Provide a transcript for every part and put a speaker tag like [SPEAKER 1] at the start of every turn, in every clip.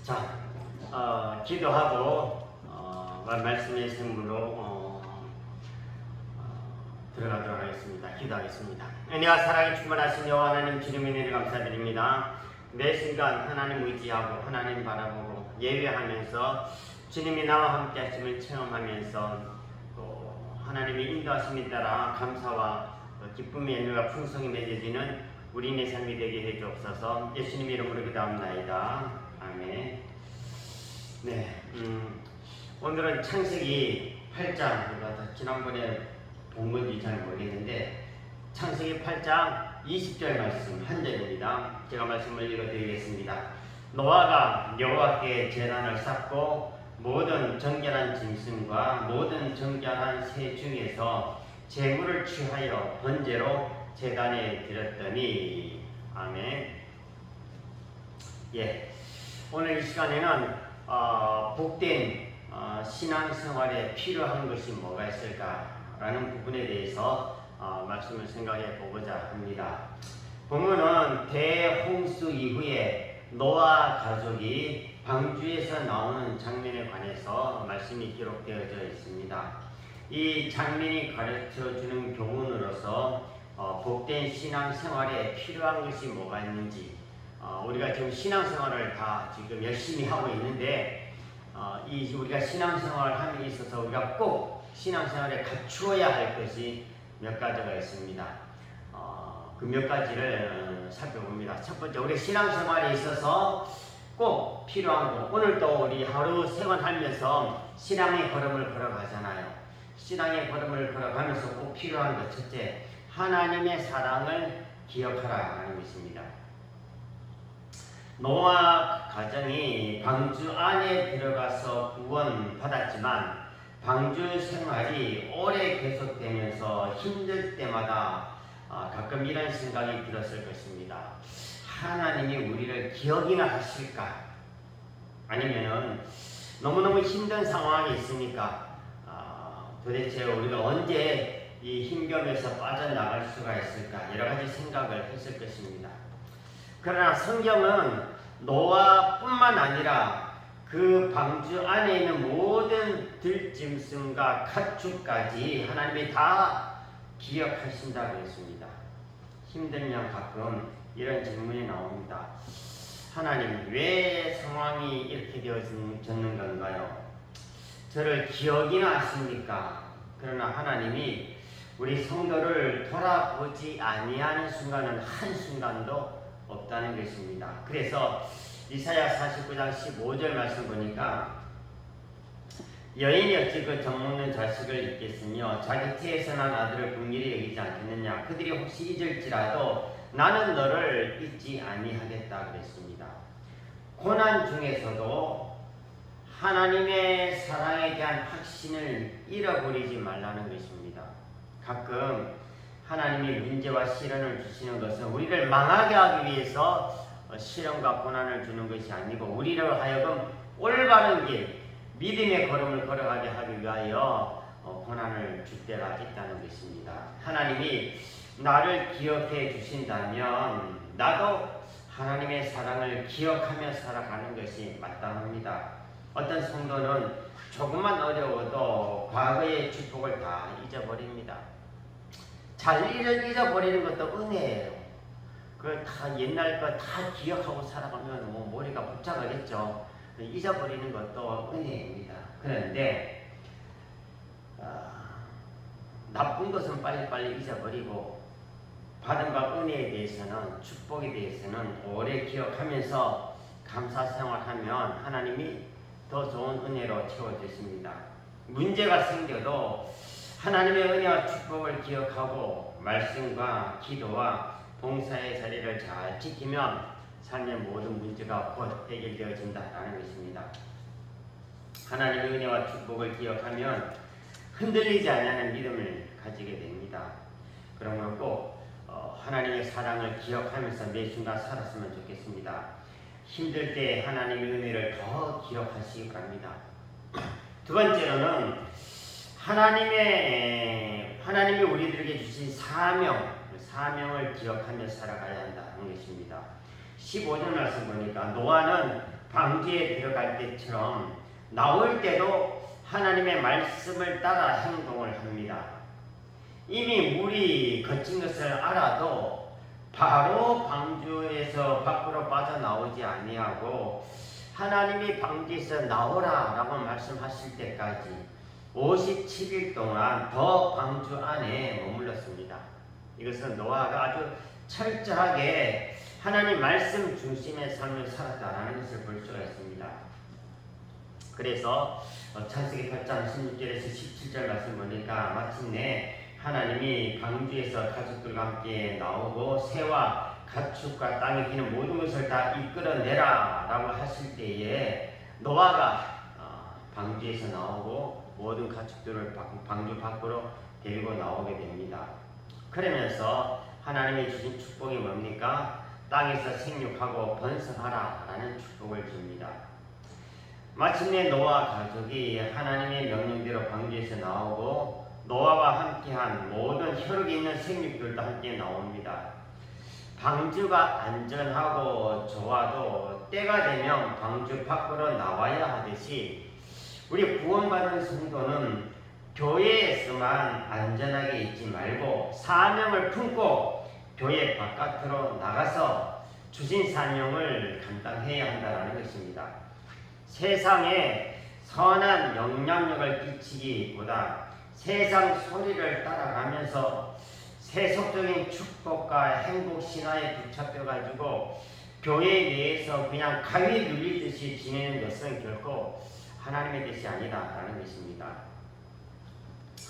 [SPEAKER 1] 자, 기도하고 말씀의 생물로 들어가도록 하겠습니다. 기도하겠습니다. 은혜와 사랑이 충만하신 여호와 하나님 주님의 은혜를 감사드립니다. 매 순간 하나님 의지하고 하나님 바라보고 예배하면서 주님이 나와 함께 하심을 체험하면서 또 하나님의 인도하심에 따라 감사와 기쁨의 열매가 풍성히 맺어지는 우리의 삶이 되게 해주옵소서. 예수님의 이름으로 기도합나이다. 아멘. 네, 오늘은 창세기 8장, 지난번에 본 건지 잘 모르겠는데 창세기 8장 20절 말씀 한 절입니다. 제가 말씀을 읽어드리겠습니다. 노아가 여호와께 제단을 쌓고 모든 정결한 짐승과 모든 정결한 새 중에서 제물을 취하여 번제로 제단에 드렸더니 아멘. 예, 오늘 이 시간에는 복된 신앙생활에 필요한 것이 뭐가 있을까라는 부분에 대해서 말씀을 생각해 보고자 합니다. 본문은 대홍수 이후에 노아 가족이 방주에서 나오는 장면에 관해서 말씀이 기록되어져 있습니다. 이 장면이 가르쳐주는 교훈으로서 복된 신앙생활에 필요한 것이 뭐가 있는지, 우리가 지금 신앙생활을 다 지금 열심히 하고 있는데 우리가 신앙생활을 함에 있어서 우리가 꼭 신앙생활에 갖추어야 할 것이 몇 가지가 있습니다. 그 몇 가지를 살펴봅니다. 첫 번째, 우리 신앙생활에 있어서 꼭 필요한 것. 오늘 또 우리 하루 생활하면서 신앙의 걸음을 걸어가잖아요. 신앙의 걸음을 걸어가면서 꼭 필요한 것. 첫째, 하나님의 사랑을 기억하라 하는 것입니다. 노아 가정이 방주 안에 들어가서 구원받았지만 방주 생활이 오래 계속되면서 힘들 때마다 가끔 이런 생각이 들었을 것입니다. 하나님이 우리를 기억이나 하실까? 아니면은 너무너무 힘든 상황이 있으니까 도대체 우리가 언제 이 힘겨움에서 빠져나갈 수가 있을까? 여러 가지 생각을 했을 것입니다. 그러나 성경은 노아뿐만 아니라 그 방주 안에 있는 모든 들짐승과 가축까지 하나님이 다 기억하신다고 했습니다. 힘들면 가끔 이런 질문이 나옵니다. 하나님, 왜 상황이 이렇게 되어졌는 건가요? 저를 기억이나 하십니까? 그러나 하나님이 우리 성도를 돌아보지 아니하는 순간은 한순간도 없다는 것입니다. 그래서 이사야 49장 15절 말씀 보니까 여인이 어찌 그 젖먹는 자식을 잊겠으며 자기 태에서 난 아들을 긍휼히 여기지 않겠느냐. 그들이 혹시 잊을지라도 나는 너를 잊지 아니하겠다 그랬습니다. 고난 중에서도 하나님의 사랑에 대한 확신을 잃어버리지 말라는 것입니다. 가끔 하나님이 문제와 시련을 주시는 것은 우리를 망하게 하기 위해서 시련과 고난을 주는 것이 아니고 우리를 하여금 올바른 길, 믿음의 걸음을 걸어가게 하기 위하여 고난을 줄 때가 있다는 것입니다. 하나님이 나를 기억해 주신다면 나도 하나님의 사랑을 기억하며 살아가는 것이 마땅합니다. 어떤 성도는 조금만 어려워도 과거의 축복을 다 잊어버립니다. 잘 잊어버리는 것도 은혜예요. 그걸 다 옛날 거 다 기억하고 살아가면 머리가 복잡하겠죠. 잊어버리는 것도 은혜입니다. 그런데 나쁜 것은 빨리빨리 잊어버리고 받은 바 은혜에 대해서는, 축복에 대해서는 오래 기억하면서 감사생활하면 하나님이 더 좋은 은혜로 채워주십니다. 문제가 생겨도 하나님의 은혜와 축복을 기억하고 말씀과 기도와 봉사의 자리를 잘 지키면 삶의 모든 문제가 곧 해결되어진다는 것입니다. 하나님의 은혜와 축복을 기억하면 흔들리지 않는 믿음을 가지게 됩니다. 그러므로 꼭 하나님의 사랑을 기억하면서 매 순간 살았으면 좋겠습니다. 힘들 때 하나님의 은혜를 더 기억하시기 바랍니다. 두 번째로는 하나님이 우리들에게 주신 사명을 기억하며 살아가야 한다는 것입니다. 15절 말씀 보니까 노아는 방주에 들어갈 때처럼 나올 때도 하나님의 말씀을 따라 행동을 합니다. 이미 물이 거친 것을 알아도 바로 방주에서 밖으로 빠져나오지 아니하고 하나님이 방주에서 나오라 라고 말씀하실 때까지 57일 동안 더 방주 안에 머물렀습니다. 이것은 노아가 아주 철저하게 하나님 말씀 중심의 삶을 살았다는 것을 볼 수가 있습니다. 그래서 창세기 8장 16절에서 17절 말씀 보니까 마침내 하나님이 방주에서 가족들과 함께 나오고 새와 가축과 땅에 기는 모든 것을 다 이끌어내라 라고 하실 때에 노아가 방주에서 나오고 모든 가축들을 방주 밖으로 데리고 나오게 됩니다. 그러면서 하나님이 주신 축복이 뭡니까? 땅에서 생육하고 번성하라 라는 축복을 줍니다. 마침내 노아 가족이 하나님의 명령대로 방주에서 나오고 노아와 함께한 모든 혈육이 있는 생육들도 함께 나옵니다. 방주가 안전하고 좋아도 때가 되면 방주 밖으로 나와야 하듯이 우리 구원받은 성도는 교회에서만 안전하게 있지 말고 사명을 품고 교회 바깥으로 나가서 주신 사명을 감당해야 한다는 것입니다. 세상에 선한 영향력을 끼치기보다 세상 소리를 따라가면서 세속적인 축복과 행복 신화에 붙잡혀 가지고 교회 내에서 그냥 가위 눌리듯이 지내는 것은 결코 하나님의 뜻이 아니다라는 것입니다.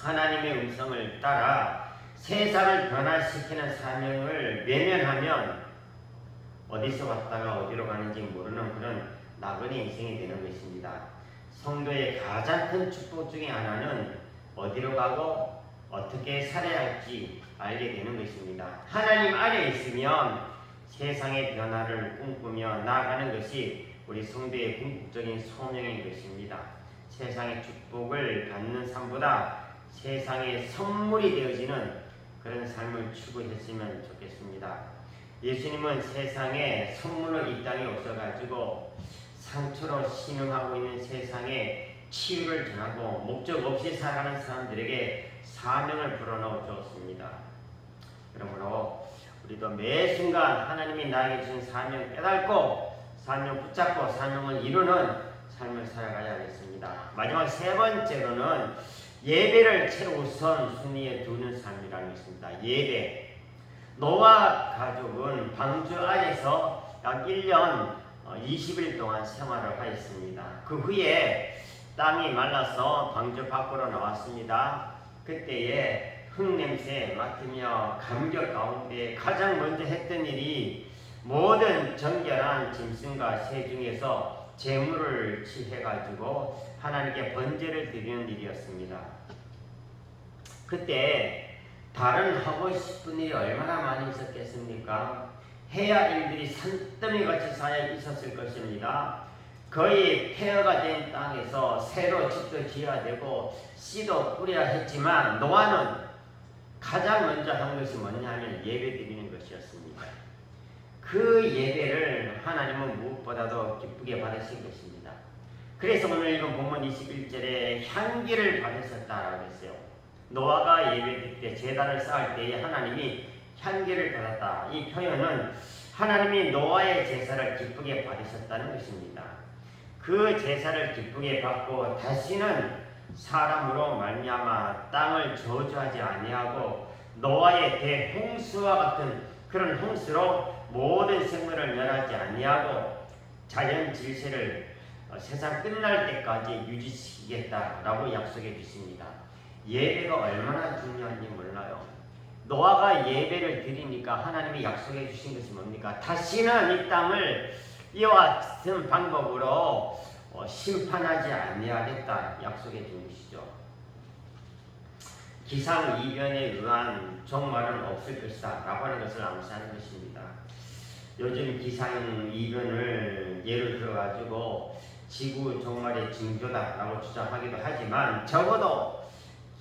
[SPEAKER 1] 하나님의 음성을 따라 세상을 변화시키는 사명을 외면하면 어디서 왔다가 어디로 가는지 모르는 그런 나그네 인생이 되는 것입니다. 성도의 가장 큰 축복 중에 하나는 어디로 가고 어떻게 살아야 할지 알게 되는 것입니다. 하나님 안에 있으면 세상의 변화를 꿈꾸며 나아가는 것이 우리 성도의 궁극적인 소명인 것입니다. 세상의 축복을 받는 삶보다 세상의 선물이 되어지는 그런 삶을 추구했으면 좋겠습니다. 예수님은 세상에 선물로 이 땅에 오셔가지고 상처로 신음하고 있는 세상에 치유를 전하고 목적 없이 살아가는 사람들에게 사명을 불어넣어 주었습니다. 그러므로 우리도 매 순간 하나님이 나에게 주신 사명 깨닫고 사명 붙잡고 사명을 이루는 삶을 살아가야 하겠습니다. 마지막 세 번째로는 예배를 최우선 순위에 두는 삶이라는 것입니다. 예배. 노아 가족은 방주 안에서 약 1년 20일 동안 생활을 하였습니다. 그 후에 땅이 말라서 방주 밖으로 나왔습니다. 그때에 흙냄새 맡으며 감격 가운데 가장 먼저 했던 일이 모든 정결한 짐승과 새 중에서 제물을 취해가지고 하나님께 번제를 드리는 일이었습니다. 그때 다른 하고 싶은 일이 얼마나 많이 있었겠습니까? 해야 할 일들이 산더미같이 쌓여 있었을 것입니다. 거의 폐허가 된 땅에서 새로 집도 지어야 되고 씨도 뿌려야 했지만 노아는 가장 먼저 한 것이 뭐냐면 예배 드리는 것이었습니다. 그 예배를 하나님은 무엇보다도 기쁘게 받으신 것입니다. 그래서 오늘 읽은 본문 21절에 향기를 받으셨다라고 했어요. 노아가 예배 때 제단을 쌓을 때에 하나님이 향기를 받았다. 이 표현은 하나님이 노아의 제사를 기쁘게 받으셨다는 것입니다. 그 제사를 기쁘게 받고 다시는 사람으로 말미암아 땅을 저주하지 아니하고 노아의 대홍수와 같은 그런 홍수로 모든 생물을 멸하지 아니하고 자연 질서를 세상 끝날 때까지 유지시키겠다라고 약속해 주십니다. 예배가 얼마나 중요한지 몰라요. 노아가 예배를 드리니까 하나님이 약속해 주신 것이 뭡니까? 다시는 이 땅을 이와 같은 방법으로 심판하지 아니하겠다 약속해 준 것이죠. 기상이변에 의한 종말은 없을 것이다 라고 하는 것을 암시하는 것입니다. 요즘 기상이변을 예를 들어가지고 지구 종말의 징조다 라고 주장하기도 하지만 적어도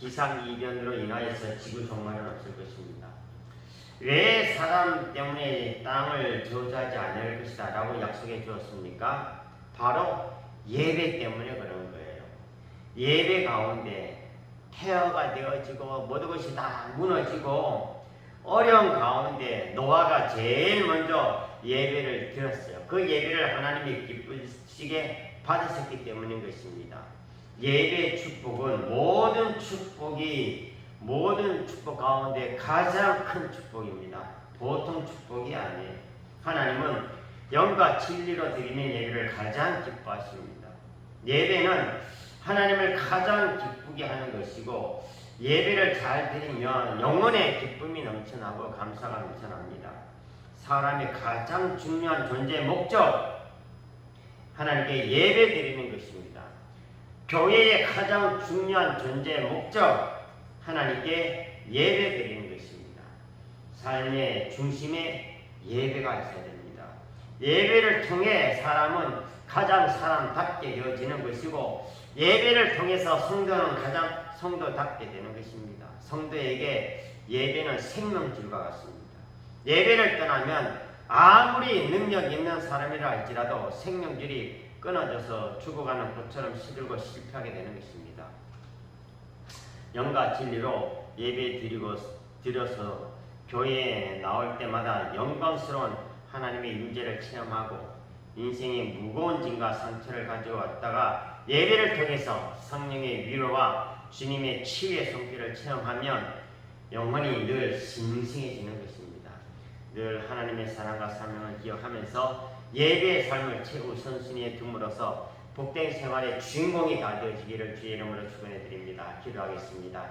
[SPEAKER 1] 기상이변으로 인하여서 지구 종말은 없을 것입니다. 왜 사람 때문에 땅을 저주하지 않을 것이다 라고 약속해 주었습니까? 바로 예배 때문에 그런 거예요. 예배 가운데 폐허가 되어지고 모든 것이 다 무너지고 어려운 가운데 노아가 제일 먼저 예배를 드렸어요. 그 예배를 하나님이 기쁘시게 받으셨기 때문인 것입니다. 예배의 축복은 모든 축복 가운데 가장 큰 축복입니다. 보통 축복이 아니에요. 하나님은 영과 진리로 드리는 예배를 가장 기뻐하십니다. 예배는 하나님을 가장 기쁘게 하는 것이고 예배를 잘 드리면 영혼의 기쁨이 넘쳐나고 감사가 넘쳐납니다. 사람의 가장 중요한 존재의 목적, 하나님께 예배 드리는 것입니다. 교회의 가장 중요한 존재의 목적, 하나님께 예배 드리는 것입니다. 삶의 중심에 예배가 있어야 됩니다. 예배를 통해 사람은 가장 사람답게 되어지는 것이고 예배를 통해서 성도는 가장 성도답게 되는 것입니다. 성도에게 예배는 생명줄과 같습니다. 예배를 떠나면 아무리 능력 있는 사람이라 할지라도 생명줄이 끊어져서 죽어가는 꽃처럼 시들고 실패하게 되는 것입니다. 영과 진리로 예배 드려서 교회에 나올 때마다 영광스러운 하나님의 임재를 체험하고 인생의 무거운 짐과 상처를 가지고 왔다가 예배를 통해서 성령의 위로와 주님의 치유의 손길을 체험하면 영혼이 늘 싱싱해지는 것입니다. 늘 하나님의 사랑과 사명을 기억하면서 예배의 삶을 최우선순위에 둠으로써 복된 생활의 주인공이 다 되어지기를 주의 이름으로 축원해 드립니다. 기도하겠습니다.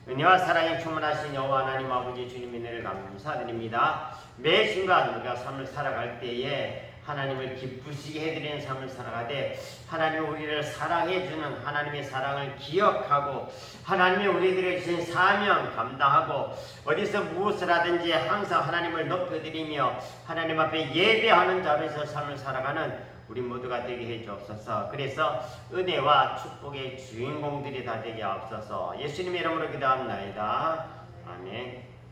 [SPEAKER 1] 은혜와 사랑에 충만하신 여호와 하나님 아버지 주님의 은혜를 감사드립니다. 매 순간 우리가 삶을 살아갈 때에 하나님을 기쁘시게 해드리는 삶을 살아가되 하나님이 우리를 사랑해주는 하나님의 사랑을 기억하고 하나님이 우리들에게 주신 사명 감당하고 어디서 무엇을 하든지 항상 하나님을 높여드리며 하나님 앞에 예배하는 자로서 삶을 살아가는 우리 모두가 되게 해주옵소서. 그래서 은혜와 축복의 주인공들이 다 되게 하옵소서. 예수님의 이름으로 기도합니다. 아멘.